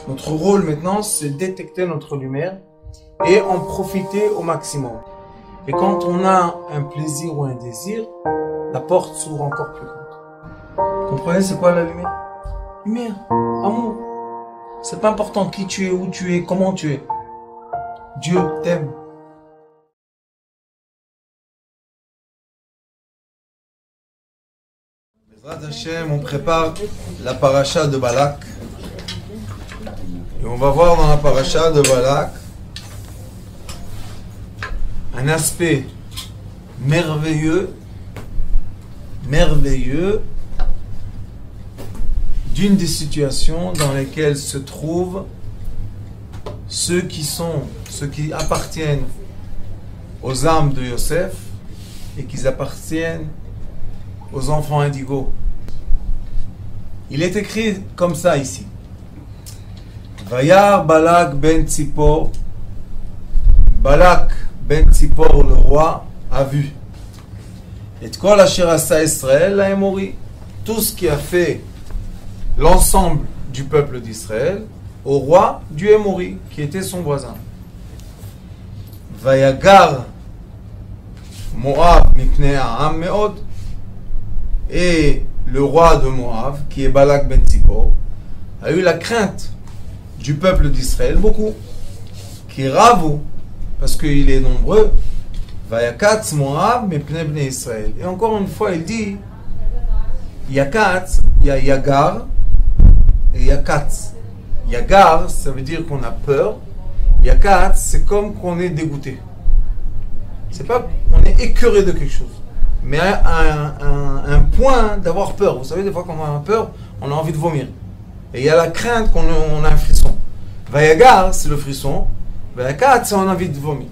Notre rôle maintenant, c'est détecter notre lumière et en profiter au maximum. Et quand on a un plaisir ou un désir, la porte s'ouvre encore plus grande. Vous comprenez c'est quoi la lumière? Lumière, amour. C'est pas important qui tu es, où tu es, comment tu es. Dieu t'aime. Bezrat Hashem, on prépare la paracha de Balak. Et on va voir dans la paracha de Balak un aspect merveilleux d'une des situations dans lesquelles se trouvent ceux qui appartiennent aux âmes de Yosef et qui appartiennent aux enfants indigos. Il est écrit comme ça ici. Vayar Balak ben Tzipor. Balak ben Tzipor, le roi, a vu. Et kol asher asa Israël la Émori. Tout ce qui a fait l'ensemble du peuple d'Israël au roi du Émori, qui était son voisin. Vayagar Moab mipnei ha'am me'od. Et le roi de Moab, qui est Balak ben Tzipor, a eu la crainte du peuple d'Israël beaucoup. Qui ravu, parce qu'il est nombreux. Vayakatz Moab mipnei bnei Israël. Et encore une fois, il dit Yakatz, il y a Yagar et Yakatz. Yagar, ça veut dire qu'on a peur. Yakatz, c'est comme qu'on est dégoûté. C'est pas on est écœuré de quelque chose, mais un point d'avoir peur. Vous savez, des fois quand on a peur, on a envie de vomir. Et il y a la crainte qu'on a un frisson. Vayagar, c'est le frisson. Vayakatz, c'est on a envie de vomir.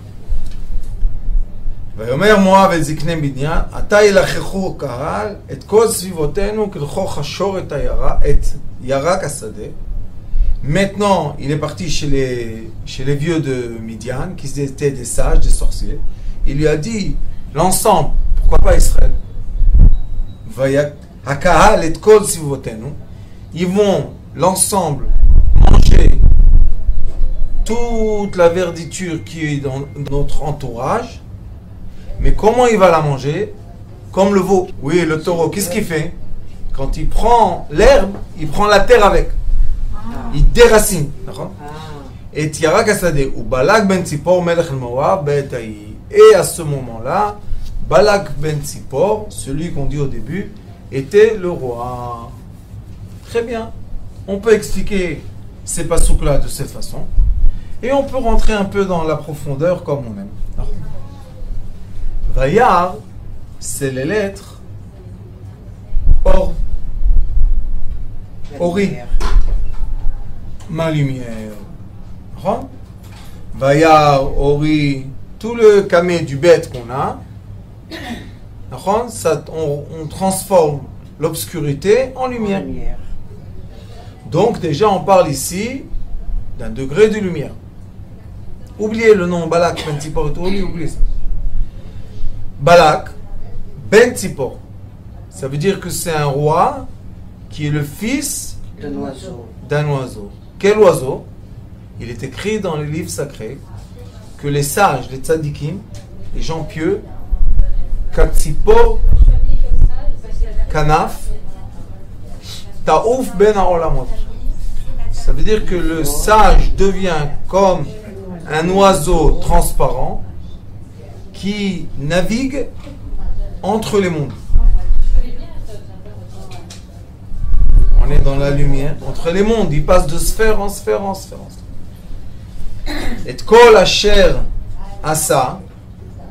ויאמר מואב אל זקני בניין, עתה ילחכו קהל את כל סביבותינו כלכוך השור את ירק השדה. Maintenant, il est parti chez les vieux de Midian, qui étaient des sages, des sorciers. Il lui a dit, l'ensemble, pourquoi pas Israël? Hakahal et kol sivotenu. Ils vont, l'ensemble, manger toute la verditure qui est dans notre entourage. Mais comment il va la manger? Comme le veau. Oui, le taureau, qu'est-ce qu'il fait? Quand il prend l'herbe, il prend la terre avec. Il déracine. Et Yarak Asadeh, ou Balak ben Tzipor, Melech Moab, Be'etaï. Et à ce moment-là, Balak ben Tzipor, celui qu'on dit au début, était le roi. Très bien. On peut expliquer ces pasouks-là de cette façon. Et on peut rentrer un peu dans la profondeur comme on aime. Vayar, c'est les lettres Or. Ori. Ma lumière. Vayar, Ori, tout le camé du bête qu'on a, ça, on transforme l'obscurité en lumière. Donc déjà on parle ici d'un degré de lumière. Oubliez le nom Balak ben Tzipor, oubliez ça. Balak ben Tzipor, ça veut dire que c'est un roi qui est le fils d'un oiseau. Quel oiseau? Il est écrit dans les livres sacrés que les sages, les tzadikim, les gens pieux, Katzipor Kanaf Taouf ben haolamot. Ça veut dire que le sage devient comme un oiseau transparent qui navigue entre les mondes. On est dans la lumière, entre les mondes, il passe de sphère en sphère en sphère en sphère. Et kol asher asa,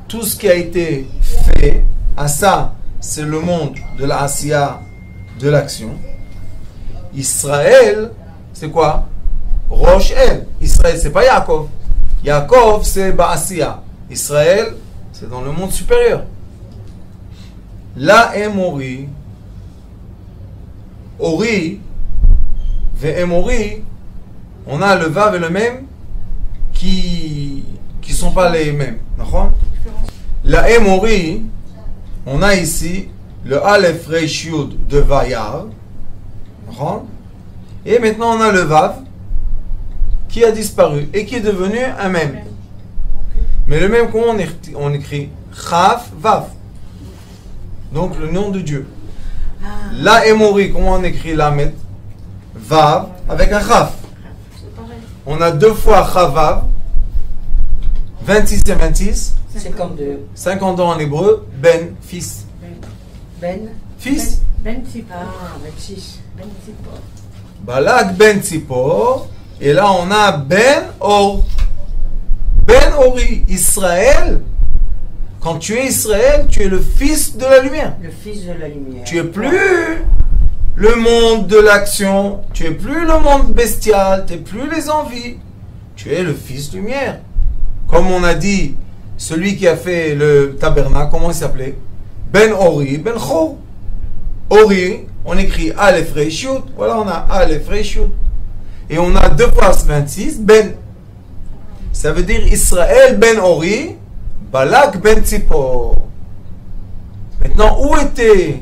tout ce qui a été fait, asa, c'est le monde de la asiya, de l'action. Israël, c'est quoi? Rosh El. Israël, c'est pas Yaakov. Yaakov, c'est Ba'asiya. Israël, c'est dans le monde supérieur. La Émori, Ori, Ve'emori, on a le Vav et le Mem qui sont pas les mêmes. La Émori, on a ici le Aleph Reish Yud de Vayar. Et maintenant on a le Vav qui a disparu et qui est devenu un même. Mais le même, comment on écrit Chaf, Vav. Donc le nom de Dieu. La Emori, comment on écrit Lamed? Vav avec un Chaf. On a deux fois Chavav, 26 et 26. 52. 50 ans en hébreu, Ben, fils. Ben. Fils. Ben Tzipor. 26. Ben Tzipor. Balak Ben Tzipor. Et là on a Ben Or. Ben Ori, Israël. Quand tu es Israël, tu es le fils de la lumière. Le fils de la lumière. Tu es plus le monde de l'action. Tu es plus le monde bestial. Tu n'es plus les envies. Tu es le fils de lumière. Comme on a dit, celui qui a fait le tabernacle, comment il s'appelait? Ben Ori, Ben Chor. Ori, on écrit Aleph Reishut. Voilà, on a Aleph Reishut. Et on a deux fois 26, Ben. Ça veut dire Israël Ben Ori, Balak Ben Tzipor. Maintenant, où était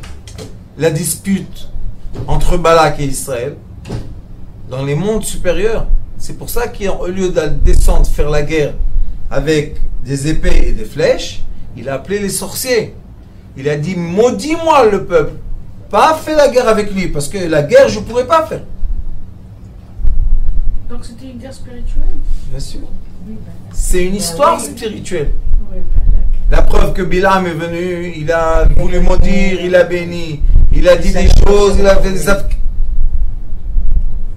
la dispute entre Balak et Israël? Dans les mondes supérieurs. C'est pour ça qu'au lieu de descendre faire la guerre avec des épées et des flèches, il a appelé les sorciers. Il a dit, maudis-moi le peuple. Pas fait la guerre avec lui, parce que la guerre, je ne pourrais pas faire. Donc c'était une guerre spirituelle? Bien sûr. Oui, ben, C'est une histoire spirituelle. oui, ben, La preuve que Bilam est venu, il a voulu maudire, il a béni, il a dit des choses, il a fait des actes.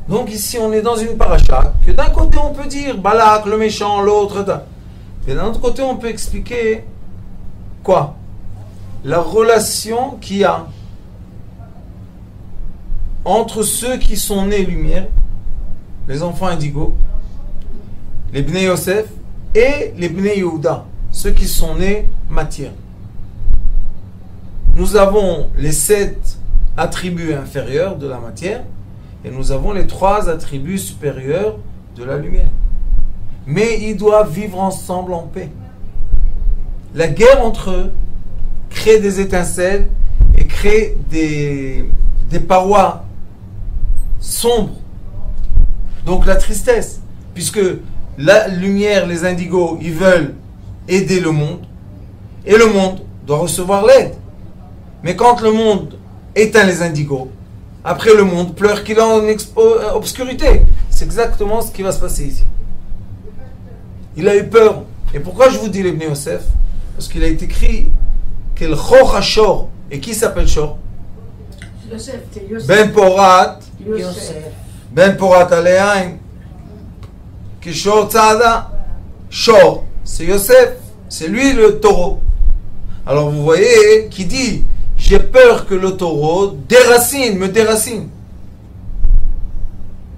Donc ici, on est dans une paracha que d'un côté, on peut dire Balak, le méchant, l'autre. Et d'un autre côté, on peut expliquer quoi? La relation qu'il y a entre ceux qui sont nés lumière, les enfants indigos, les Bnei Yosef et les Bnei Yehuda, ceux qui sont nés matière. Nous avons les 7 attributs inférieurs de la matière et nous avons les 3 attributs supérieurs de la lumière. Mais ils doivent vivre ensemble en paix. La guerre entre eux crée des étincelles et crée des parois sombres. Donc la tristesse, puisque la lumière, les indigos, ils veulent aider le monde, et le monde doit recevoir l'aide. Mais quand le monde éteint les indigos, après le monde pleure qu'il est en obscurité. C'est exactement ce qui va se passer ici. Il a eu peur. Et pourquoi je vous dis les Bnei Yosef? Parce qu'il a été écrit quel Chor HaShor. Et qui s'appelle Shor? Yosef, c'est Yosef. Ben Porat, Yosef. Ben Porat Alehaim, Kishor Tzada. Shor, c'est Yosef, c'est lui le taureau. Alors vous voyez qui dit j'ai peur que le taureau me déracine.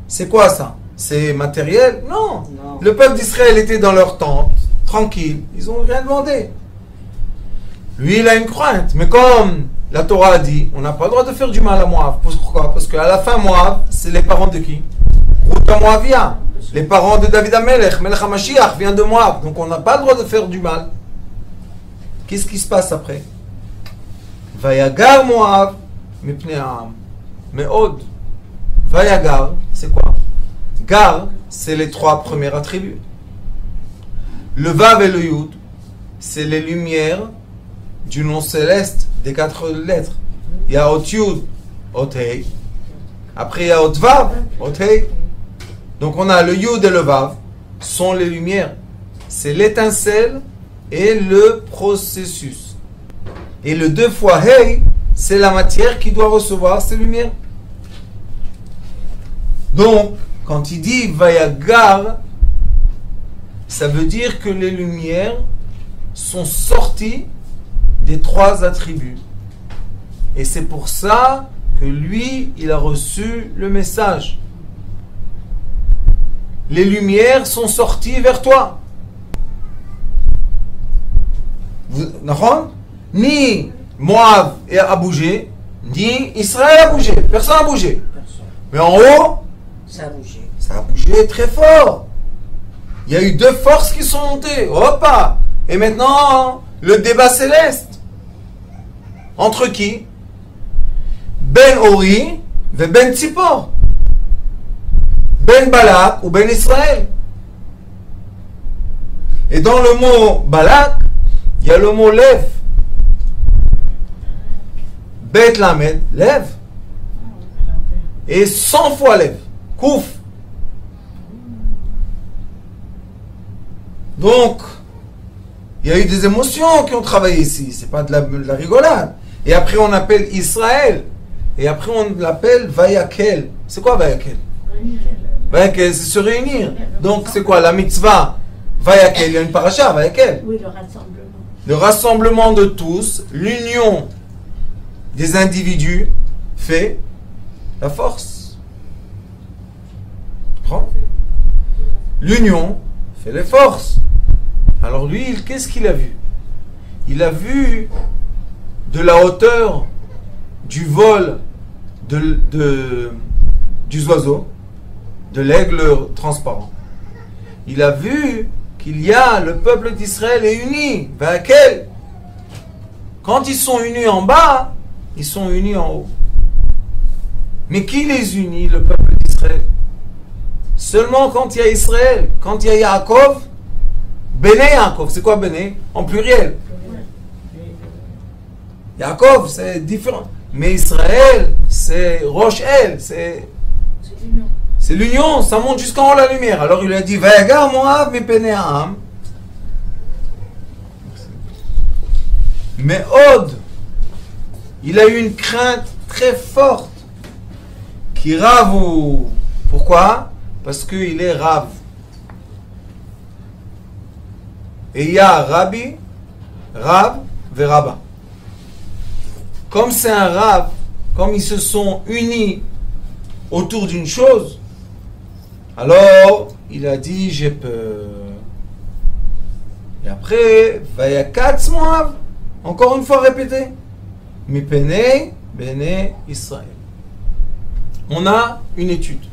C'est quoi ça? C'est matériel? Non. Non. Le peuple d'Israël était dans leur tente, tranquille, ils n'ont rien demandé. Lui, il a une crainte, mais comme la Torah a dit, on n'a pas le droit de faire du mal à Moab. Pourquoi? Parce qu'à la fin, Moab, c'est les parents de qui? Ruth Moabia. Les parents de David Amelech, Melech HaMashiach vient de Moab. Donc on n'a pas le droit de faire du mal. Qu'est-ce qui se passe après? Vayagar Moab, Mipnei Ha'am. Mais Od, Vayagar, c'est quoi? Gar, c'est les 3 premiers attributs. Le Vav et le Yud, c'est les lumières du nom céleste des 4 lettres. Il y a Ot Yud, Ot Hei. Après il y a Ot Vav, Ot Hei. Donc on a le Yud et le Vav sont les lumières. C'est l'étincelle et le processus. Et le 2 fois Hei, c'est la matière qui doit recevoir ces lumières. Donc, quand il dit Vayagar, ça veut dire que les lumières sont sorties des 3 attributs. Et c'est pour ça que lui, il a reçu le message. Les lumières sont sorties vers toi. D'accord? Ni Moab a bougé, ni Israël a bougé. Personne n'a bougé. Personne. Mais en haut, Ça a bougé. ça a bougé très fort. Il y a eu 2 forces qui sont montées. Hoppa! Et maintenant, le débat céleste. Entre qui? Ben Ori et Ben Tzipor. Ben Balak ou Ben Israël. Et dans le mot Balak, il y a le mot lève. Bet lamed, lève. Et 100 fois lève. Kouf. Donc, il y a eu des émotions qui ont travaillé ici. C'est pas de la rigolade. Et après, on appelle Israël. Et après, on l'appelle Vayakel. C'est quoi Vayakel? Vayakel, c'est se réunir. Donc, c'est quoi la mitzvah? Vayakel, il y a une paracha, Vayakel. Oui, le rassemblement. Le rassemblement de tous, l'union des individus fait la force. Prends. L'union fait les forces. Alors lui, qu'est-ce qu'il a vu? Il a vu de la hauteur du vol du oiseau, de l'aigle transparent. Il a vu qu'il y a le peuple d'Israël est uni. Vaquel. Quand ils sont unis en bas, ils sont unis en haut. Mais qui les unit, le peuple d'Israël? Seulement quand il y a Israël, quand il y a Yaakov, Béné Yaakov, c'est quoi Béné? En pluriel. Yaakov, c'est différent. Mais Israël, c'est Rosh El, c'est l'union, ça monte jusqu'en haut la lumière. Alors il a dit, Vayagar Moab mi Pene Ha'am. Mais Od, il a eu une crainte très forte. Qui rave ou... Pourquoi? Parce qu'il est rave. Et il y a Rabbi, Rav, Veraba. Comme c'est un Rav, comme ils se sont unis autour d'une chose, alors il a dit j'ai peur. Et après, Vayakatz Moav, encore une fois répété, Mi Pene, Bene Israël. On a une étude.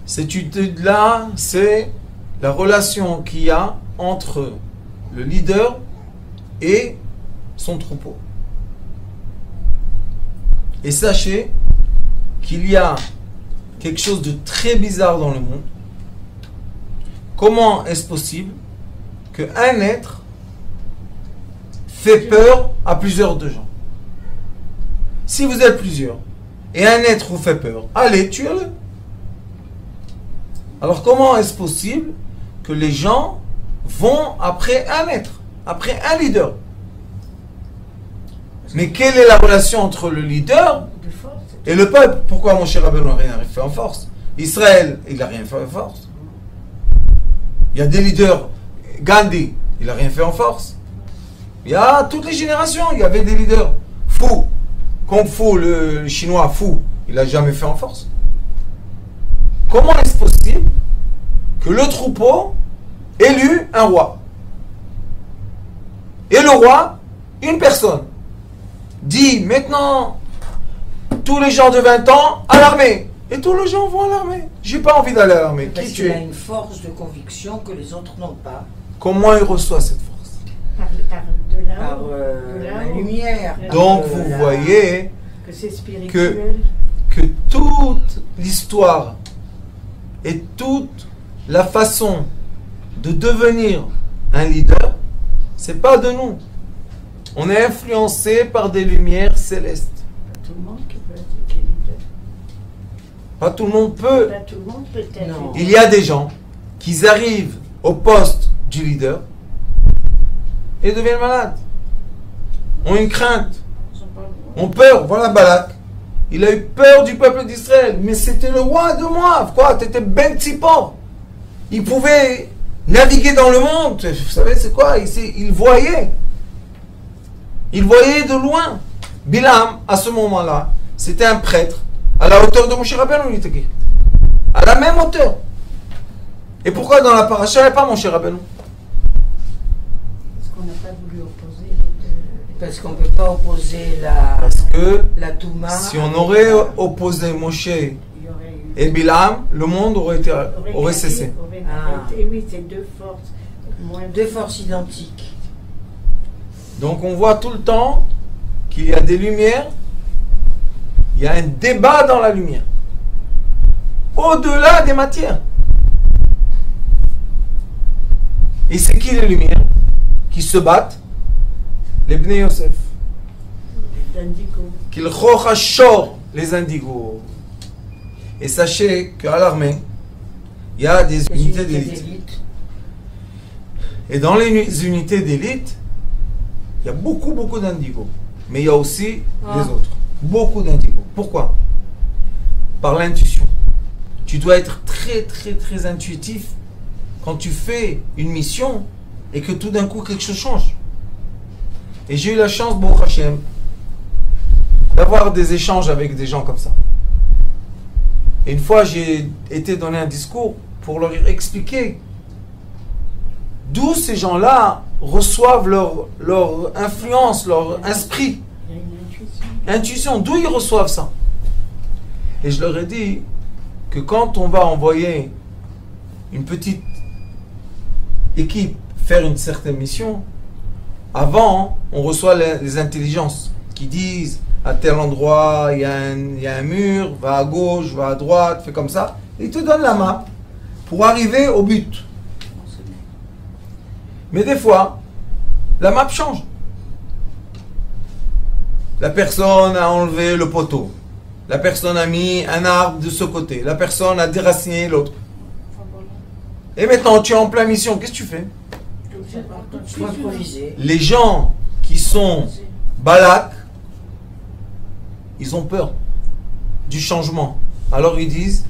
Cette étude-là, c'est la relation qu'il y a entre le leader et son troupeau. Et sachez qu'il y a quelque chose de très bizarre dans le monde. Comment est-ce possible qu'un être fait peur à plusieurs de gens? Si vous êtes plusieurs et un être vous fait peur, allez, tuez-le. Alors comment est-ce possible que les gens vont après un être, après un leader? Mais quelle est la relation entre le leader et le peuple? Pourquoi mon cher Rabbeinu n'a rien fait en force? Israël, il n'a rien fait en force. Il y a des leaders, Gandhi, il n'a rien fait en force. Il y a toutes les générations, il y avait des leaders. Fou, Kung Fu, le chinois fou, il n'a jamais fait en force. Comment est-ce possible que le troupeau élu un roi? Et le roi, une personne, dit maintenant tous les gens de 20 ans à l'armée. Et tous les gens vont à l'armée. J'ai pas envie d'aller à l'armée. Parce Qui qu'il tu a es? une force de conviction que les autres n'ont pas. Comment il reçoit cette force? Par de là-haut, Par de la là-haut. lumière. Donc par, vous la- voyez Que c'est spirituel. que toute l'histoire et toute la façon de devenir un leader, c'est pas de nous. On est influencé par des lumières célestes. Pas tout le monde qui peut être leader. Pas tout le monde peut. Pas tout le monde peut être Non. Il y a des gens qui arrivent au poste du leader et deviennent malades. Ont une crainte, Ils sont pas loin. ont peur. Voilà Balak. Il a eu peur du peuple d'Israël. Mais c'était le roi de Moab. Quoi? T'étais Ben Tzipor. Il pouvait naviguer dans le monde. Vous savez c'est quoi? Il voyait. Il voyait de loin. Bilam, à ce moment-là, c'était un prêtre à la hauteur de Moshe Rabbeinu, il était qui? À la même hauteur. Et pourquoi dans la paracha, il n'y a pas Moshe Rabbeinu? Parce qu'on n'a pas voulu opposer les deux. Parce qu'on ne peut pas opposer Parce que la Touma. si on aurait opposé Moshe Il y aurait eu. et Bilam, le monde aurait cessé. Et oui, c'est deux forces. Moins Deux forces identiques. Donc on voit tout le temps qu'il y a des lumières, il y a un débat dans la lumière, au-delà des matières. Et c'est qui les lumières qui se battent? Les Bnei Yosef. D'indigo. Qu'il chochashor, les indigos. Et sachez qu'à l'armée, il y a des Les unités d'élite. Et dans les unités d'élite, il y a beaucoup d'indigos. Mais il y a aussi les autres. Beaucoup d'indigos. Pourquoi? Par l'intuition. Tu dois être très intuitif quand tu fais une mission et que tout d'un coup quelque chose change. Et j'ai eu la chance, Baruch Hashem, d'avoir des échanges avec des gens comme ça. Et une fois, j'ai été donner un discours pour leur expliquer d'où ces gens-là reçoivent leur influence, leur esprit, Il y a une intuition. intuition, d'où ils reçoivent ça. Et je leur ai dit que quand on va envoyer une petite équipe faire une certaine mission, avant, on reçoit les intelligences qui disent à tel endroit, il y a un mur, va à gauche, va à droite, fais comme ça. Et ils te donnent la map pour arriver au but. Mais des fois, la map change. La personne a enlevé le poteau. La personne a mis un arbre de ce côté. La personne a déraciné l'autre. Et maintenant, tu es en pleine mission. Qu'est-ce que tu fais? Faut improviser. Les gens qui sont balak, ils ont peur du changement. Alors ils disent,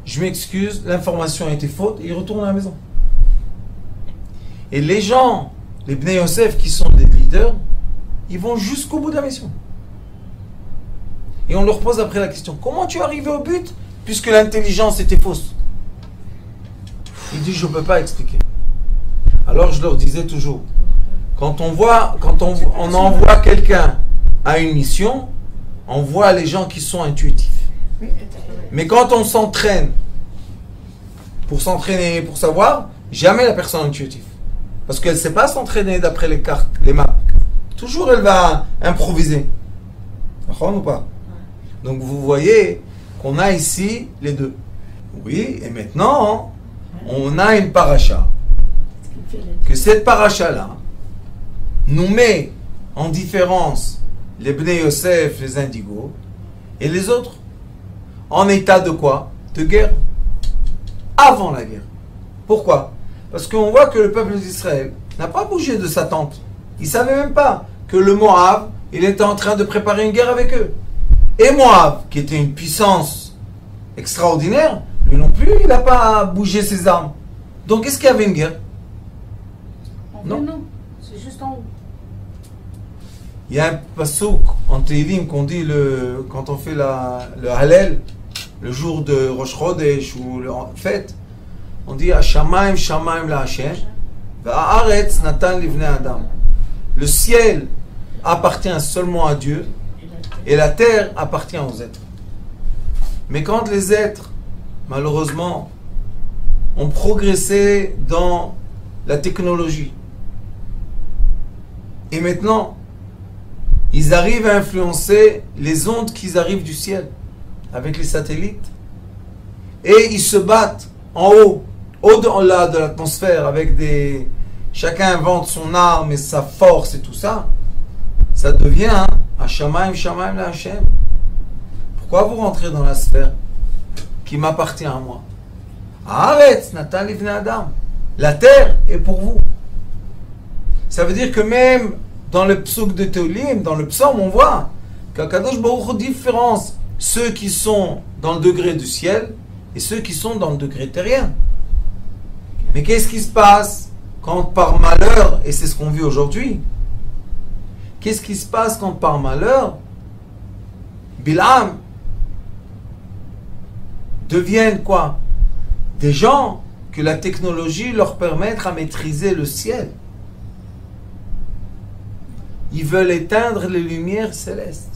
je m'excuse, l'information a été faute, et ils retournent à la maison. Et les gens, les Bnei Yosef qui sont des leaders, ils vont jusqu'au bout de la mission. Et on leur pose après la question, comment tu es arrivé au but puisque l'intelligence était fausse? Ils disent, je ne peux pas expliquer. Alors je leur disais toujours, quand on envoie quelqu'un à une mission, on voit les gens qui sont intuitifs. Mais quand on s'entraîne, pour s'entraîner, pour savoir, jamais la personne est intuitive. Parce qu'elle ne sait pas s'entraîner d'après les cartes, les maps. Toujours elle va improviser. D'accord ou pas? Donc vous voyez qu'on a ici les deux. Oui, et maintenant, on a une paracha. Que cette paracha-là nous met en différence les Bnei Yosef, les indigos, et les autres. En état de quoi? De guerre. Avant la guerre. Pourquoi? Parce qu'on voit que le peuple d'Israël n'a pas bougé de sa tente. Il ne savait même pas que le Moab, il était en train de préparer une guerre avec eux. Et Moab, qui était une puissance extraordinaire, lui non plus, il n'a pas bougé ses armes. Donc est-ce qu'il y avait une guerre? Non. C'est juste en haut. Il y a un passouk en Tehillim qu'on dit quand on fait le Hallel, le jour de Rosh Chodesh ou le fête, on dit Hashamaim Shamaim la Hashem, Va'aretz Natan livnei Adam. Le ciel appartient seulement à Dieu et la terre appartient aux êtres. Mais quand les êtres, malheureusement, ont progressé dans la technologie, et maintenant, ils arrivent à influencer les ondes qui arrivent du ciel avec les satellites. Et ils se battent en haut, au-delà de l'atmosphère, avec des... Chacun invente son arme et sa force et tout ça. Ça devient Hashamaim Shamaim la Hashem. Pourquoi vous rentrez dans la sphère qui m'appartient à moi? Arrête, Natan livnei Adam. La terre est pour vous. Ça veut dire que même dans le psouk de Tehillim, dans le psaume, on voit qu'Akadosh Baruch Hu différence ceux qui sont dans le degré du ciel et ceux qui sont dans le degré terrien. Mais qu'est-ce qui se passe quand par malheur, et c'est ce qu'on vit aujourd'hui, qu'est-ce qui se passe quand par malheur, Bilam deviennent quoi? Des gens que la technologie leur permet à maîtriser le ciel. Ils veulent éteindre les lumières célestes.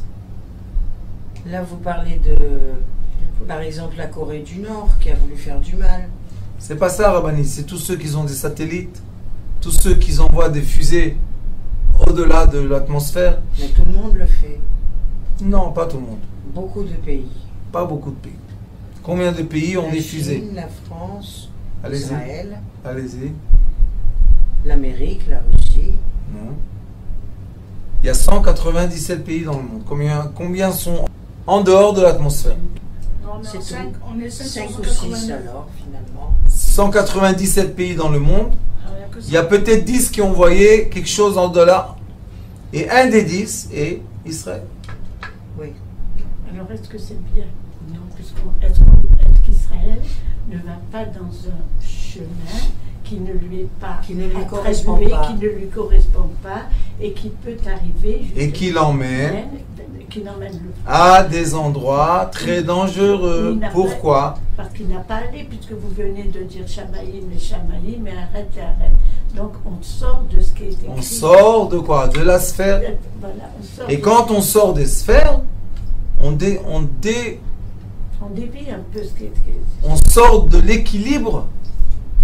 Là, vous parlez de, par exemple, la Corée du Nord qui a voulu faire du mal. C'est pas ça, Rabbani. C'est tous ceux qui ont des satellites, tous ceux qui envoient des fusées au-delà de l'atmosphère. Mais tout le monde le fait. Non, pas tout le monde. Beaucoup de pays. Pas beaucoup de pays. Combien de pays ont des fusées? La Chine, la France, Allez-y. Israël. Allez-y. L'Amérique, la Russie. Non. Il y a 197 pays dans le monde. Combien sont en dehors de l'atmosphère? Non, C'est on, tout. cinq, on est 5 ou 6 589. alors, finalement. 197 pays dans le monde. Ah, il y a que Il y a peut-être 10 qui ont envoyé quelque chose en dollars. Et un des 10 est Israël. Oui. Alors est-ce que c'est bien? Non, est-ce qu'Israël ne va pas dans un chemin qui ne lui est pas Qui ne lui attribué, correspond pas. qui ne lui correspond pas et qui peut arriver Et qui l'emmène qui l'emmène le à des endroits très dangereux. Il n'a pas- Pourquoi? parce qu'il n'a pas allé, puisque vous venez de dire Shamaïm et Shamaïm, mais arrête et arrête. Donc on sort de ce qui est écrit. On sort de quoi? De la sphère. Voilà, on sort Et de- quand on sort des sphères, on on dévie un peu ce qui est écrit on sort de l'équilibre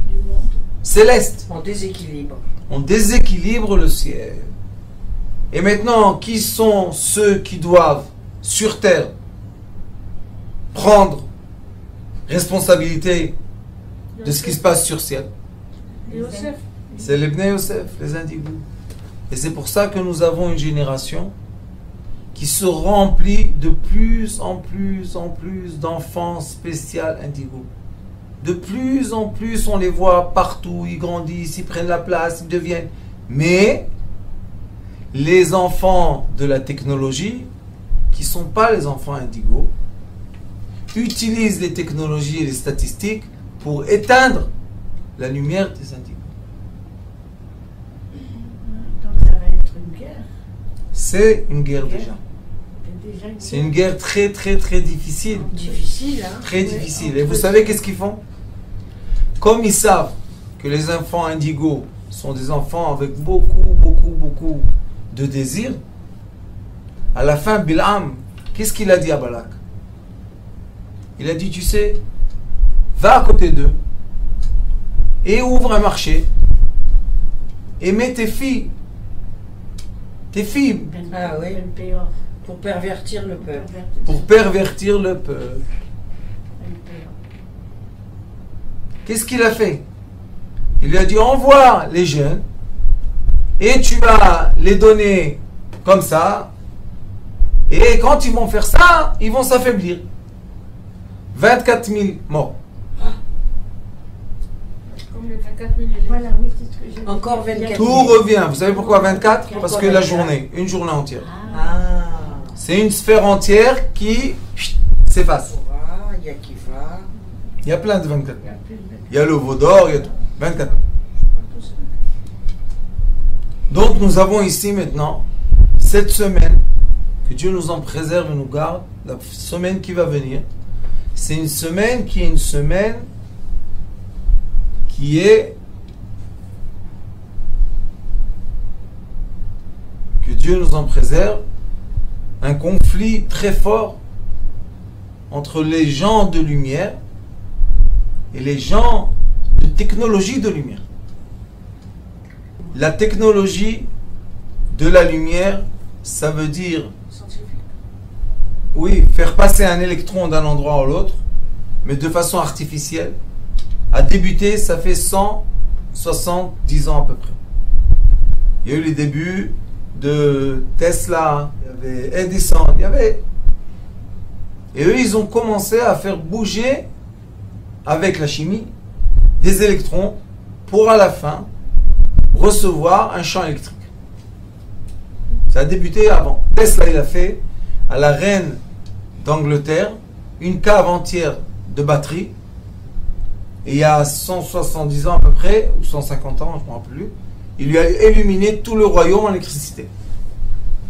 du monde. céleste. On déséquilibre. On déséquilibre le ciel. Et maintenant, qui sont ceux qui doivent, sur terre, prendre responsabilité de ce qui se passe sur ciel? Yosef. C'est les Bnei Yosef, les indigos. Et c'est pour ça que nous avons une génération qui se remplit de plus en plus d'enfants spéciaux indigos. De plus en plus, on les voit partout, ils grandissent, ils prennent la place, ils deviennent. Mais les enfants de la technologie, qui ne sont pas les enfants indigos, utilisent les technologies et les statistiques pour éteindre la lumière des indigos. Donc ça va être une guerre. C'est une guerre Guerre. déjà. C'est déjà une C'est une guerre très très très difficile. Difficile, hein? Très Ouais, difficile. Et entre- vous savez qu'est-ce qu'ils font? Comme ils savent que les enfants indigos sont des enfants avec beaucoup de désirs, à la fin, Bil'am, qu'est-ce qu'il a dit à Balak? Il a dit, tu sais, va à côté d'eux et ouvre un marché et mets tes filles, Ah oui. Ben Péor. Pour pervertir le peuple. pour pervertir le peuple. Ben Péor. Qu'est-ce qu'il a fait? Il lui a dit, envoie les jeunes et tu vas les donner comme ça. Et quand ils vont faire ça, ils vont s'affaiblir. 24 000 morts. Comme les 24 000 Voilà, oui, c'est ce que j'ai dit. Encore 24 Tout 000. revient. Vous savez pourquoi 24? Parce Pourquoi que la 24? journée, une journée entière. Ah, Ah. C'est une sphère entière qui s'efface. Torah, il y a Kiva. Il y a plein de 24. il y a plus de- Il y a le veau d'or, il y a tout. 24. Donc nous avons ici maintenant cette semaine, que Dieu nous en préserve et nous garde, la semaine qui va venir. C'est une semaine qui est que Dieu nous en préserve, un conflit très fort entre les gens de lumière et les gens de technologie de lumière. La technologie de la lumière, ça veut dire, oui, faire passer un électron d'un endroit à l'autre, mais de façon artificielle. À débuter, ça fait 170 ans à peu près. Il y a eu les débuts de Tesla, il y avait Edison, et eux, ils ont commencé à faire bouger, avec la chimie, des électrons pour à la fin recevoir un champ électrique. Ça a débuté avant. Tesla, il a fait à la reine d'Angleterre une cave entière de batterie. Et il y a 170 ans à peu près, ou 150 ans, je ne me rappelle plus, il lui a illuminé tout le royaume en électricité.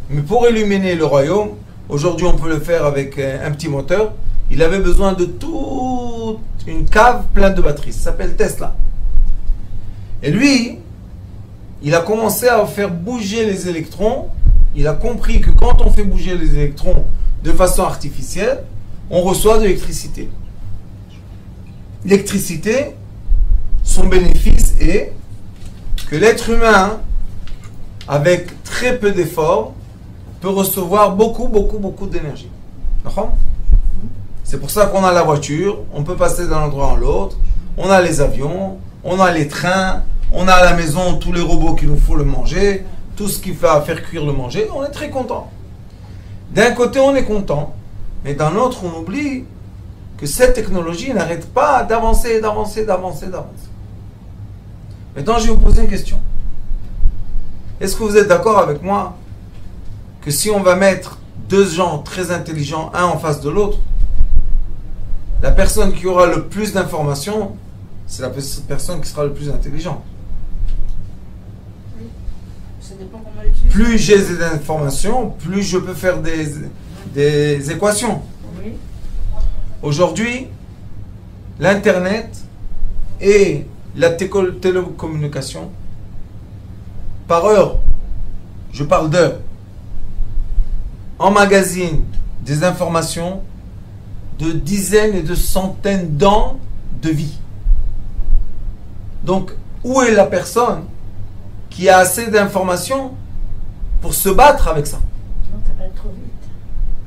Mais pour illuminer le royaume, aujourd'hui on peut le faire avec un petit moteur, il avait besoin de toute une cave pleine de batteries. Ça s'appelle Tesla. Et lui, il a commencé à faire bouger les électrons. Il a compris que quand on fait bouger les électrons de façon artificielle, on reçoit de l'électricité. L'électricité, son bénéfice est que l'être humain, avec très peu d'efforts, peut recevoir beaucoup d'énergie. D'accord ? C'est pour ça qu'on a la voiture, on peut passer d'un endroit à l'autre, on a les avions, on a les trains, On a à la maison tous les robots qu'il nous faut le manger, tout ce qu'il va faire cuire le manger, on est très content. D'un côté, on est content, mais d'un autre, on oublie que cette technologie n'arrête pas d'avancer, d'avancer, d'avancer, d'avancer. Maintenant, je vais vous poser une question. Est-ce que vous êtes d'accord avec moi que si on va mettre deux gens très intelligents, un en face de l'autre, la personne qui aura le plus d'informations, c'est la personne qui sera le plus intelligente. Oui. Ça dépend comment l'utiliser. Plus j'ai des informations, plus je peux faire des équations. Oui. Aujourd'hui, l'Internet et la télécommunication, par heure, je parle d'heure, emmagasine des informations de dizaines et de centaines d'ans de vie. Donc, où est la personne qui a assez d'informations pour se battre avec ça? Non, ça va trop vite.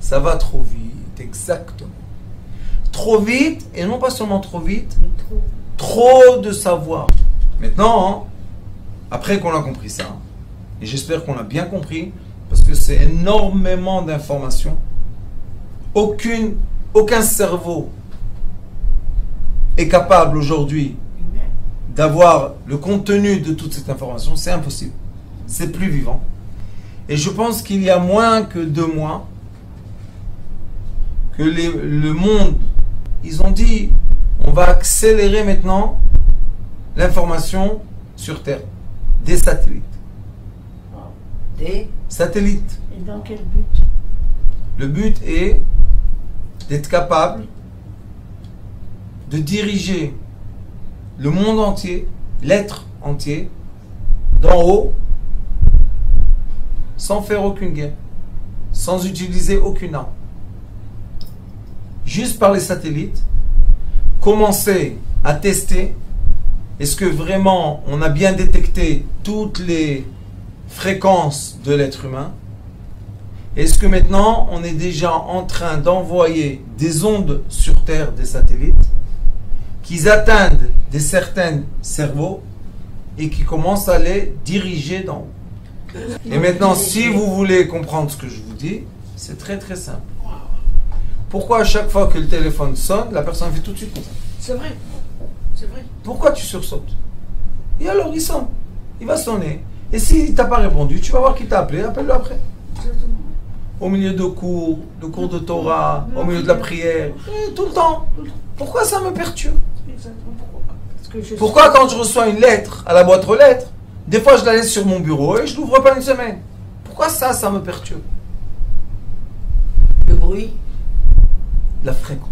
Ça va trop vite, exactement. Trop vite, et non pas seulement trop vite, Mais trop. trop de savoir. Maintenant, après qu'on a compris ça, et j'espère qu'on l'a bien compris, parce que c'est énormément d'informations, aucun cerveau est capable aujourd'hui d'avoir le contenu de toute cette information, c'est impossible. C'est plus vivant. Et je pense qu'il y a moins que 2 mois que le monde, ils ont dit, on va accélérer maintenant l'information sur Terre, des satellites. Des Satellites. Et dans quel but? Le but est d'être capable de diriger le monde entier, l'être entier, d'en haut, sans faire aucune guerre, sans utiliser aucune arme. Juste par les satellites, commencer à tester, est-ce que vraiment on a bien détecté toutes les fréquences de l'être humain? Est-ce que maintenant on est déjà en train d'envoyer des ondes sur Terre, des satellites, qui atteignent des certains cerveaux et qui commencent à les diriger d'en haut? Et maintenant, si vous voulez comprendre ce que je vous dis, c'est très très simple. Pourquoi à chaque fois que le téléphone sonne, la personne fait tout de suite comme ça? C'est vrai. C'est vrai. Pourquoi tu sursautes? Et alors il sonne, il va sonner. Et s'il t'a pas répondu, tu vas voir qu'il t'a appelé, appelle-le après. Exactement. Au milieu de cours de Torah, au milieu de la prière, tout le temps. Pourquoi ça me perturbe? Exactement. Pourquoi? Parce que je Pourquoi quand je reçois une lettre à la boîte aux lettres, des fois je la laisse sur mon bureau et je l'ouvre pas une semaine? Pourquoi ça me perturbe? Le bruit. La fréquence.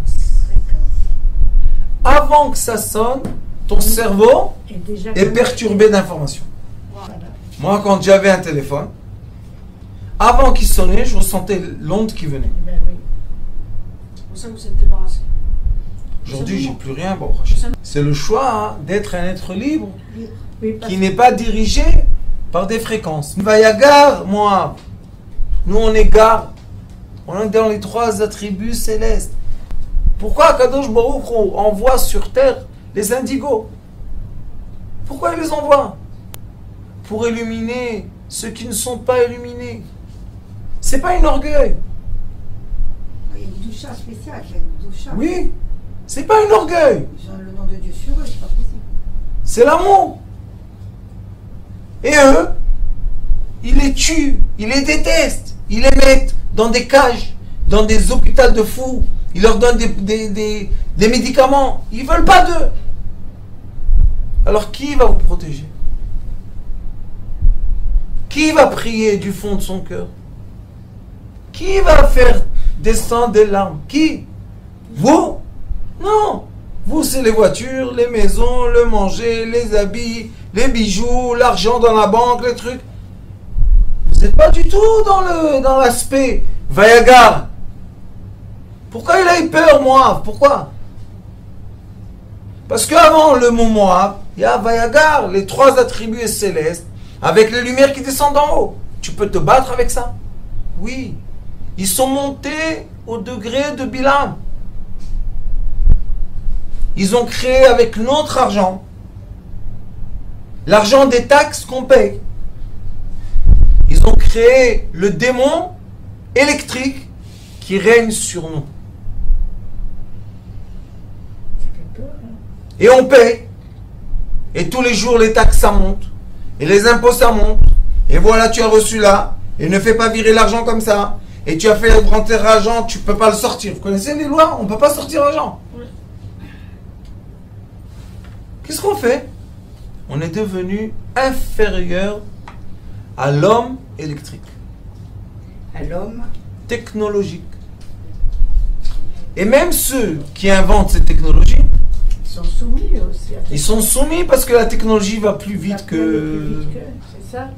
Avant que ça sonne, ton cerveau Et déjà est perturbé d'informations. Voilà. Moi, quand j'avais un téléphone, avant qu'il sonnait, je ressentais l'onde qui venait. Ben oui. C'est pour ça que vous êtes débarrassé. Aujourd'hui, j'ai plus rien. Bon, c'est le choix d'être un être libre Oui, parce qui n'est pas dirigé par des fréquences. Vayagar, moi, nous on est gare. On est dans les 3 attributs célestes. Pourquoi Kadosh Baruch Hu envoie sur terre les indigos? Pourquoi il les envoie? Pour illuminer ceux qui ne sont pas illuminés. C'est pas un orgueil. Il y a une doucha spéciale, il y a une doucha. Oui, c'est pas un orgueil. Ils ont le nom de Dieu sur eux, c'est pas possible. C'est l'amour. Et eux, ils les tuent, ils les détestent, ils les mettent dans des cages, dans des hôpitaux de fous, ils leur donnent des médicaments, ils veulent pas d'eux. Alors qui va vous protéger? Qui va prier du fond de son cœur? Qui va faire descendre des larmes? Qui? Vous? Non. Vous, c'est les voitures, les maisons, le manger, les habits, les bijoux, l'argent dans la banque, les trucs. Vous n'êtes pas du tout dans l'aspect Vayagar. Pourquoi il a eu peur, Moab? Pourquoi? Parce qu'avant le mot Moab, il y a Vayagar, les 3 attributs célestes, avec les lumières qui descendent d'en haut. Tu peux te battre avec ça? Oui. Ils sont montés au degré de Bilam. Ils ont créé avec notre argent l'argent des taxes qu'on paye. Ils ont créé le démon électrique qui règne sur nous. Et on paye. Et tous les jours, les taxes, ça monte. Et les impôts, ça monte. Et voilà, tu as reçu là. Et ne fais pas virer l'argent comme ça. Et tu as fait rentrer l'argent, tu ne peux pas le sortir. Vous connaissez les lois? On ne peut pas sortir l'argent. Qu'est-ce qu'on fait? On est devenu inférieur à l'homme électrique. À l'homme Technologique. Et même ceux qui inventent ces technologies, Ils sont soumis aussi. ils sont soumis parce que la technologie va plus vite C'est que... ça.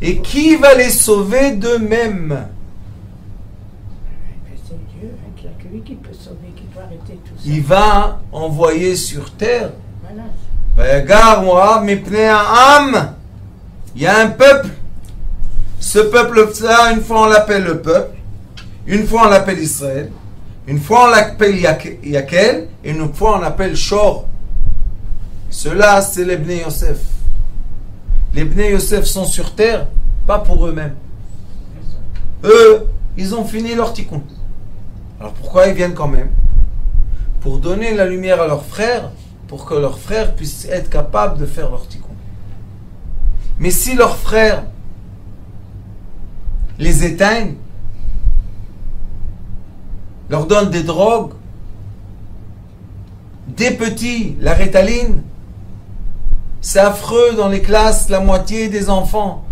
Et qui va les sauver d'eux-mêmes? C'est Dieu, hein, qu'il n'y a que lui qui peut sauver, qui peut arrêter tout ça. Il va envoyer sur terre. Voilà. Regarde, moi, mes pneus à âme. Il y a un peuple. Ce peuple-là, une fois on l'appelle le peuple, une fois on l'appelle Israël, une fois on l'appelle Yakel, et une fois on l'appelle Shor. Ceux-là, c'est les Bnei Yosef. Les Bnei Yosef sont sur terre, pas pour eux-mêmes. Eux, ils ont fini leur tikkun. Alors pourquoi ils viennent quand même? Pour donner la lumière à leurs frères, pour que leurs frères puissent être capables de faire leur tikkun. Mais si leurs frères les éteignent, leur donnent des drogues, des petits, la rétaline, c'est affreux dans les classes, la moitié des enfants,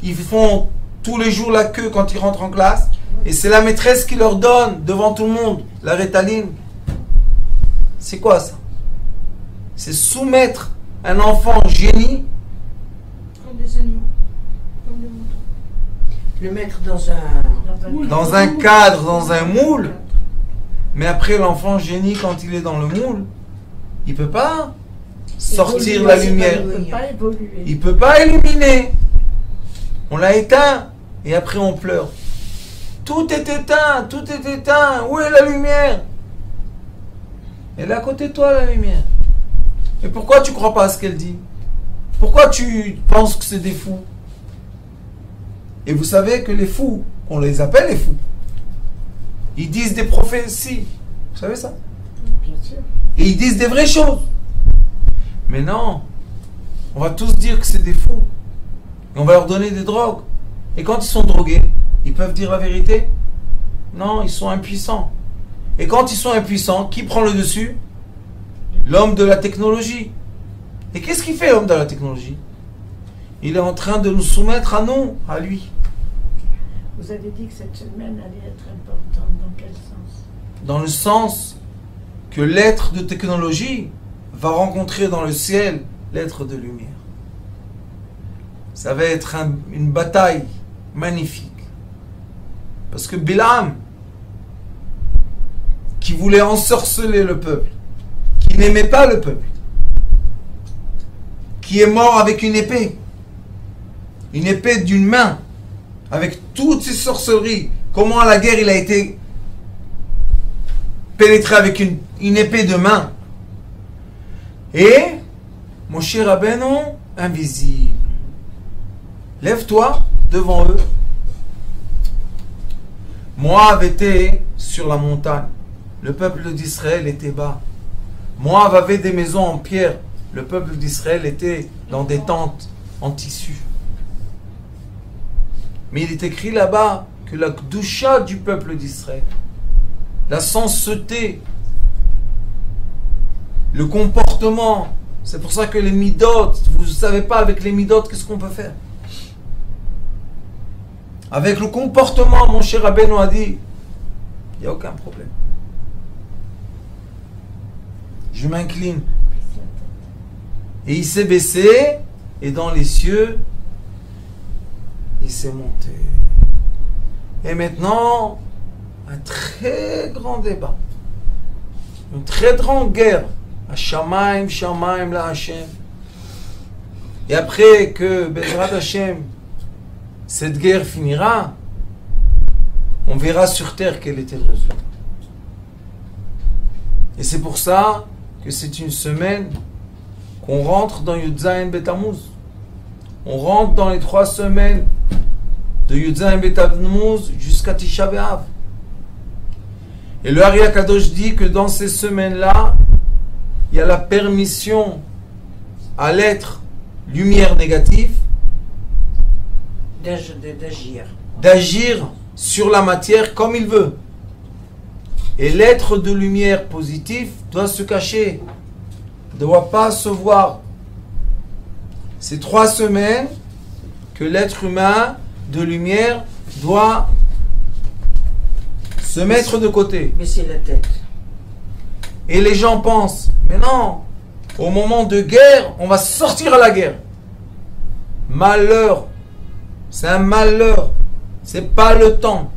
ils font tous les jours la queue quand ils rentrent en classe, et c'est la maîtresse qui leur donne, devant tout le monde, la rétaline. C'est quoi ça? C'est soumettre un enfant génie comme des animaux, comme des moutons. Le mettre dans un cadre, dans un moule. Mais après, l'enfant génie, quand il est dans le moule, il ne peut pas sortir la lumière. Il ne peut pas évoluer. Il ne peut pas illuminer. On l'a éteint et après on pleure. Tout est éteint, tout est éteint. Où est la lumière? Elle est à côté de toi, la lumière. Et pourquoi tu ne crois pas à ce qu'elle dit? Pourquoi tu penses que c'est des fous? Et vous savez que les fous, on les appelle les fous. Ils disent des prophéties. Vous savez ça? Bien sûr. Et ils disent des vraies choses. Mais non. On va tous dire que c'est des fous. Et on va leur donner des drogues. Et quand ils sont drogués, ils peuvent dire la vérité? Non, ils sont impuissants. Et quand ils sont impuissants, qui prend le dessus? L'homme de la technologie. Et qu'est-ce qu'il fait, l'homme de la technologie? Il est en train de nous soumettre à nous, à lui. Vous avez dit que cette semaine allait être importante. Dans quel sens? Dans le sens que l'être de technologie va rencontrer dans le ciel l'être de lumière. Ça va être une bataille magnifique. Parce que Bilam, qui voulait ensorceler le peuple, qui n'aimait pas le peuple, qui est mort avec une épée d'une main, avec toutes ces sorcelleries. Comment à la guerre il a été pénétré avec une épée de main. Et Moshe Rabbeinu, invisible. Lève-toi devant eux. Moab était sur la montagne. Le peuple d'Israël était bas. Moab avait des maisons en pierre. Le peuple d'Israël était dans des tentes en tissu. Mais il est écrit là-bas que la Kdusha du peuple d'Israël, la sainteté, le comportement, c'est pour ça que les midot, vous ne savez pas avec les midot qu'est-ce qu'on peut faire. Avec le comportement, mon cher Rabbeinu a dit, il n'y a aucun problème. Je m'incline. Et il s'est baissé, et dans les cieux, il s'est monté. Et maintenant, un très grand débat. Une très grande guerre. Shamaim, Shamaim, la Hashem. Et après que Bezrat Hashem, cette guerre finira, on verra sur terre quel était le résultat. Et c'est pour ça que c'est une semaine qu'on rentre dans Yud Zayin Bet Tammuz. On rentre dans les 3 semaines de Yud-Zayin Bet-Tammuz jusqu'à Tisha B'Av. Et le Ari HaKadosh dit que dans ces semaines-là, il y a la permission à l'être lumière négative d'agir sur la matière comme il veut. Et l'être de lumière positif doit se cacher, ne doit pas se voir. C'est 3 semaines que l'être humain de lumière doit se mettre de côté. Baisser la tête. Et les gens pensent, mais non, au moment de guerre, on va sortir à la guerre. Malheur. C'est un malheur. C'est pas le temps.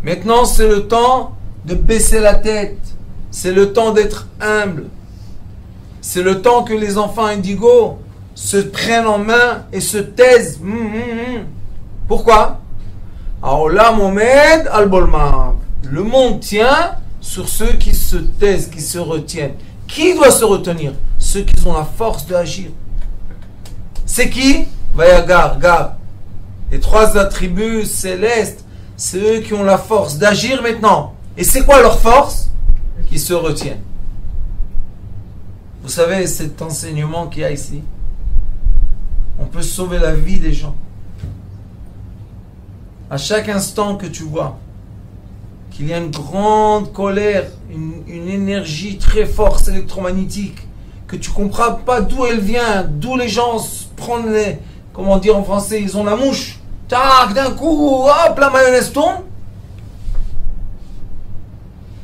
Maintenant, c'est le temps de baisser la tête. C'est le temps d'être humble. C'est le temps que les enfants indigos se prennent en main et se taisent. Pourquoi? Alors là, Mohamed al-Bolmab. Le monde tient sur ceux qui se taisent, qui se retiennent. Qui doit se retenir? Ceux qui ont la force d'agir. C'est qui? Vayagar, Gab. Les 3 attributs célestes, c'est eux qui ont la force d'agir maintenant. Et c'est quoi leur force? Qui se retiennent. Vous savez, cet enseignement qu'il y a ici, on peut sauver la vie des gens. À chaque instant que tu vois qu'il y a une grande colère, une énergie très forte électromagnétique, que tu ne comprends pas d'où elle vient, d'où les gens prennent les, comment dire en français, ils ont la mouche. Tac, d'un coup, hop, la mayonnaise tombe.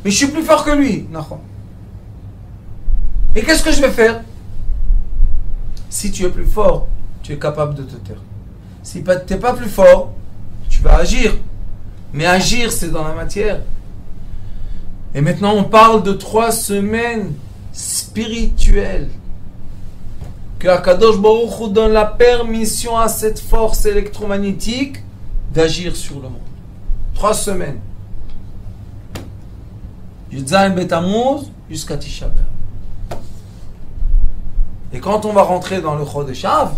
Mais je suis plus fort que lui. Et qu'est-ce que je vais faire? Si tu es plus fort, tu es capable de te taire. Si tu n'es pas plus fort, tu vas agir. Mais agir, c'est dans la matière. Et maintenant, on parle de 3 semaines spirituelles. Que Akadosh Baruch Hu donne la permission à cette force électromagnétique d'agir sur le monde. 3 semaines. Yud-Zayin Bet-Tammuz jusqu'à Tisha B'Av. Et quand on va rentrer dans le Chodesh Av,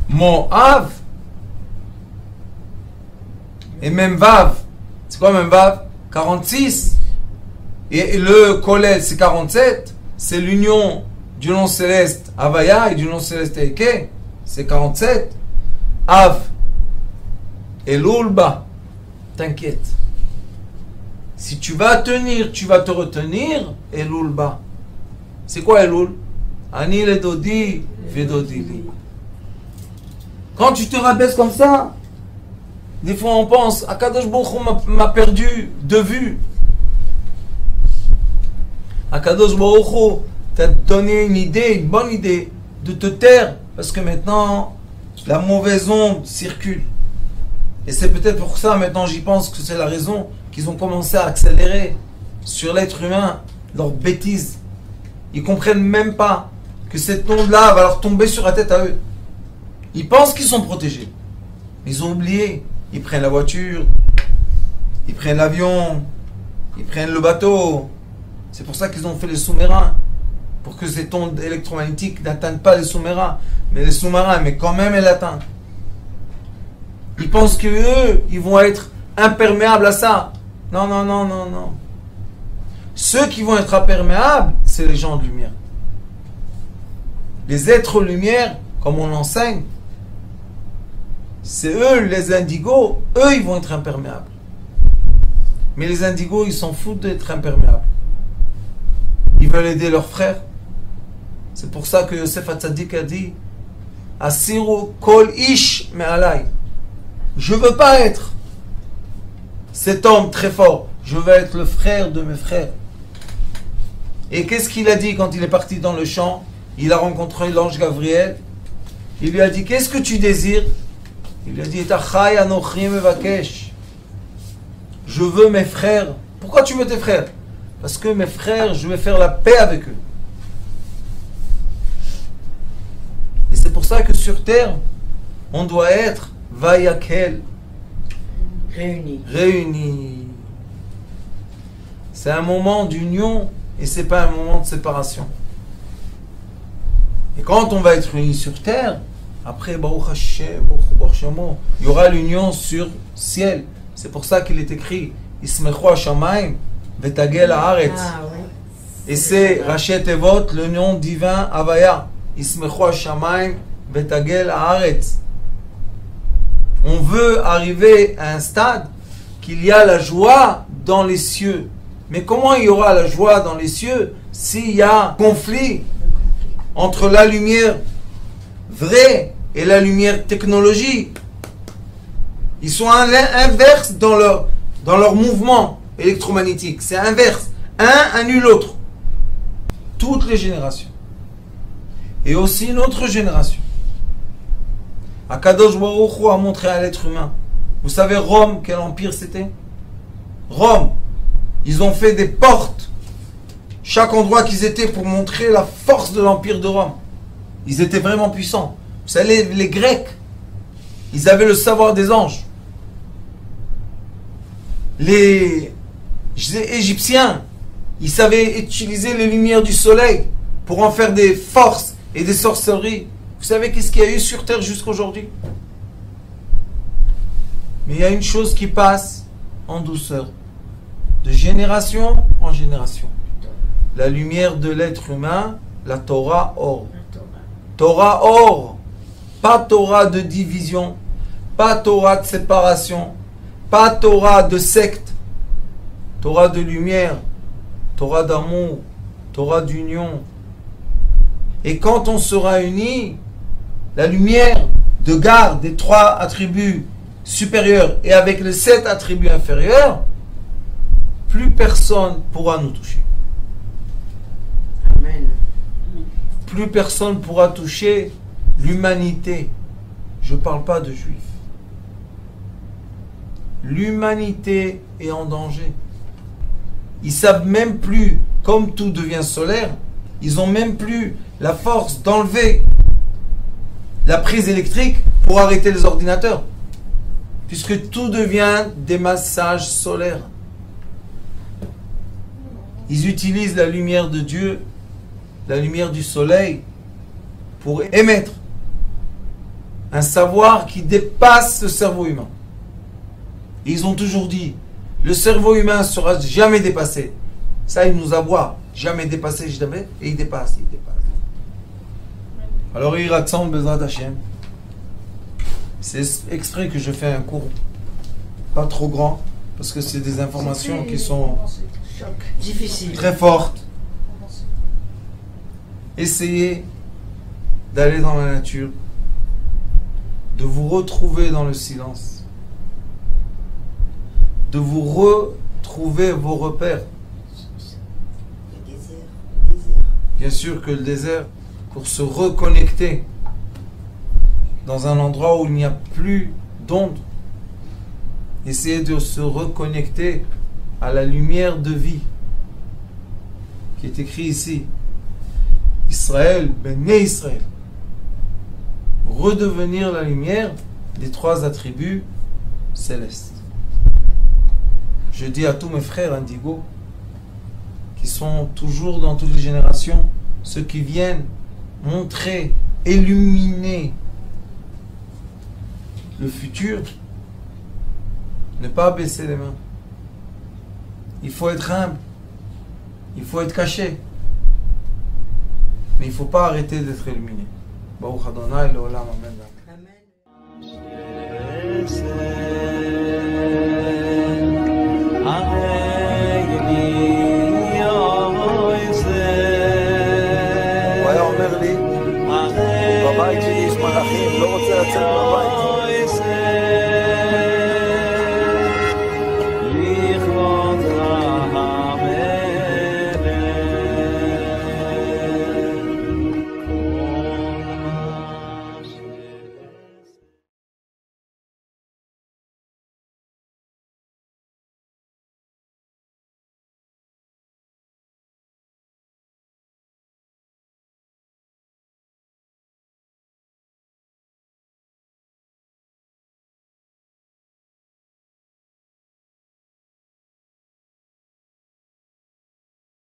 Mo'av, et même Vav, c'est quoi même Vav? 46. Et le Kolel, c'est 47. C'est l'union du nom céleste Havaya et du nom céleste Eke. C'est 47. Av. Et l'Ulba. T'inquiète. Si tu vas tenir, tu vas te retenir. Et l'Ulba. C'est quoi Elul? Ani le Dodi, Vedodili. Quand tu te rabaisses comme ça, des fois on pense, Akadosh Baruch Hu m'a perdu de vue. Akadosh Baruch Hu t'a donné une idée, une bonne idée, de te taire, parce que maintenant, la mauvaise onde circule. Et c'est peut-être pour ça, maintenant j'y pense, que c'est la raison qu'ils ont commencé à accélérer sur l'être humain, leurs bêtises. Ils comprennent même pas que cette onde-là va leur tomber sur la tête à eux. Ils pensent qu'ils sont protégés. Ils ont oublié. Ils prennent la voiture, ils prennent l'avion, ils prennent le bateau. C'est pour ça qu'ils ont fait les sous-marins. Pour que cette onde électromagnétique n'atteigne pas les sous-marins. Mais les sous-marins, mais quand même elle atteint. Ils pensent qu'eux, ils vont être imperméables à ça. Non, non, non, non, non. Ceux qui vont être imperméables, c'est les gens de lumière. Les êtres lumière, comme on l'enseigne, c'est eux, les indigos, eux, ils vont être imperméables. Mais les indigos, ils s'en foutent d'être imperméables. Ils veulent aider leurs frères. C'est pour ça que Yosef Hatzadik a dit Asiru kol ish me'alai. Je veux pas être cet homme très fort. Je veux être le frère de mes frères. Et qu'est-ce qu'il a dit quand il est parti dans le champ? Il a rencontré l'ange Gabriel. Il lui a dit, qu'est-ce que tu désires? Il lui a dit, Tachai anochi mevakesh. Je veux mes frères. Pourquoi tu veux tes frères? Parce que mes frères, je vais faire la paix avec eux. Et c'est pour ça que sur terre, on doit être vayakel. Réunis. C'est un moment d'union et c'est pas un moment de séparation. Et quand on va être unis sur terre, après, Baruch Hashem, Baruch Shemo, il y aura l'union sur ciel. C'est pour ça qu'il est écrit Ismechu Hashamayim Vetagel Haaretz. Ah oui. Et c'est Rachet Tevot, le nom divin Havaya. Ismechu Hashamayim Vetagel Haaretz. On veut arriver à un stade qu'il y a la joie dans les cieux. Mais comment il y aura la joie dans les cieux s'il y a conflit entre la lumière vraie et la lumière technologique? Ils sont inverses dans leur mouvement électromagnétique. C'est inverse. Un annule l'autre. Toutes les générations. Et aussi notre génération. Akadosh Baruch Hu a montré à l'être humain. Vous savez Rome, quel empire c'était? Rome. Ils ont fait des portes. Chaque endroit qu'ils étaient pour montrer la force de l'empire de Rome. Ils étaient vraiment puissants. Vous savez, les Grecs, ils avaient le savoir des anges. Les Égyptiens, ils savaient utiliser les lumières du soleil pour en faire des forces et des sorcelleries. Vous savez qu'est-ce qu'il y a eu sur terre jusqu'à aujourd'hui? Mais il y a une chose qui passe en douceur, de génération en génération. La lumière de l'être humain, la Torah or. Torah or. Pas Torah de division, pas Torah de séparation, pas Torah de secte. Torah de lumière, Torah d'amour, Torah d'union. Et quand on sera unis, la lumière de garde des 3 attributs supérieurs et avec les 7 attributs inférieurs, plus personne pourra nous toucher. Amen. Plus personne pourra toucher l'humanité. Je ne parle pas de juifs. L'humanité est en danger. Ils savent même plus, comme tout devient solaire, ils ont même plus la force d'enlever la prise électrique pour arrêter les ordinateurs. Puisque tout devient des massages solaires. Ils utilisent la lumière de Dieu, la lumière du soleil, pour émettre un savoir qui dépasse le cerveau humain. Et ils ont toujours dit, le cerveau humain ne sera jamais dépassé. Ça, il nous aboie. Jamais dépassé, jamais. Et il dépasse, il dépasse. Alors, il raconte Bezrat Hashem. C'est exprès que je fais un cours pas trop grand, parce que c'est des informations qui sont Difficile. très fortes. Essayez d'aller dans la nature, de vous retrouver dans le silence, de vous retrouver vos repères. Le désert. Bien sûr que le désert, pour se reconnecter dans un endroit où il n'y a plus d'onde, essayez de se reconnecter à la lumière de vie qui est écrit ici. Israël, Béné Israël. Redevenir la lumière des 3 attributs célestes. Je dis à tous mes frères indigos qui sont toujours dans toutes les générations, ceux qui viennent montrer, illuminer le futur, ne pas baisser les mains. Il faut être humble, il faut être caché, mais il ne faut pas arrêter d'être illuminé. Baruch Adonai, l'olam, amen. Amen.